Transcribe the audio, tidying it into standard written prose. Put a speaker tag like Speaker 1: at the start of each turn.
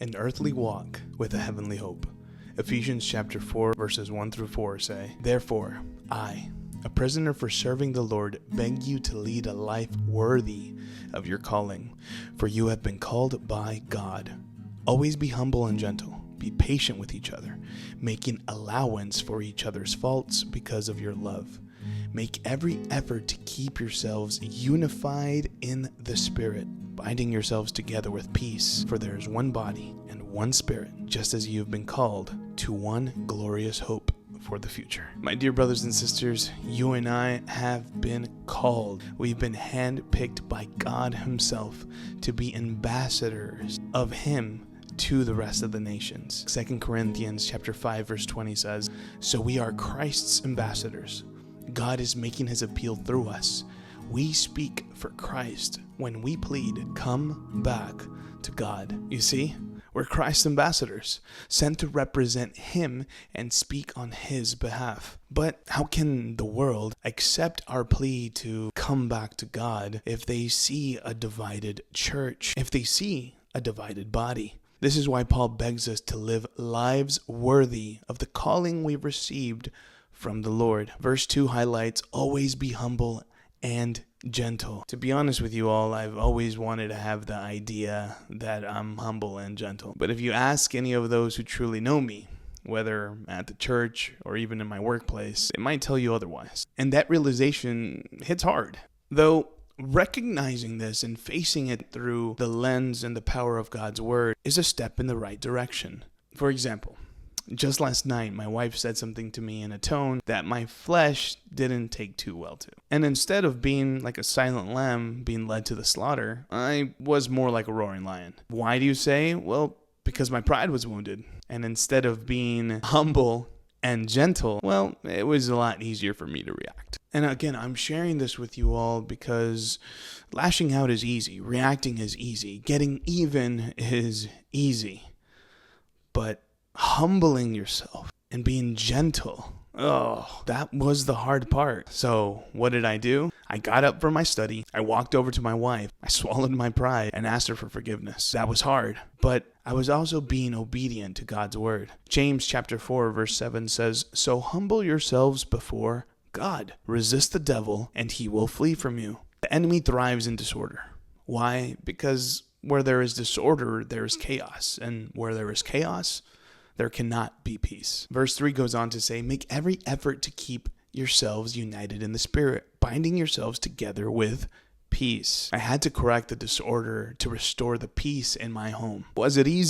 Speaker 1: an earthly walk with a heavenly hope. Ephesians chapter 4 verses 1 through 4 say, "Therefore, I, a prisoner for serving the Lord, beg you to lead a life worthy of your calling, for you have been called by God. Always be humble and gentle. Be patient with each other, making allowance for each other's faults because of your love. Make every effort to keep yourselves unified in the Spirit, binding yourselves together with peace, for there is one body and one Spirit, just as you have been called to one glorious hope for the future." My dear brothers and sisters, you and I have been called. We've been handpicked by God Himself to be ambassadors of Him to the rest of the nations. 2 Corinthians chapter 5 verse 20 says, "So we are Christ's ambassadors. God is making His appeal through us. We speak for Christ when we plead, 'Come back to God.'" You see, we're Christ's ambassadors, sent to represent Him and speak on His behalf. But how can the world accept our plea to come back to God if they see a divided church, if they see a divided body? This is why Paul begs us to live lives worthy of the calling we've received from the Lord. Verse 2 highlights, "Always be humble and gentle." To be honest with you all, I've always wanted to have the idea that I'm humble and gentle. But if you ask any of those who truly know me, whether at the church or even in my workplace, they might tell you otherwise. And that realization hits hard. Though recognizing this and facing it through the lens and the power of God's word is a step in the right direction. For example, just last night, my wife said something to me in a tone that my flesh didn't take too well to. And instead of being like a silent lamb being led to the slaughter, I was more like a roaring lion. Why do you say? Well, because my pride was wounded. And instead of being humble and gentle, well, it was a lot easier for me to react. And again, I'm sharing this with you all because lashing out is easy, reacting is easy, getting even is easy. But humbling yourself and being gentle, that was the hard part. So what did I do? I got up from my study, I walked over to my wife, I swallowed my pride and asked her for forgiveness. That was hard, but I was also being obedient to God's word. James chapter 4 verse 7 says, "So humble yourselves before God. Resist the devil and he will flee from you." The enemy thrives in disorder. Why? Because where there is disorder, there is chaos. And where there is chaos, there cannot be peace. Verse 3 goes on to say, "Make every effort to keep yourselves united in the Spirit, binding yourselves together with peace." I had to correct the disorder to restore the peace in my home. Was it easy?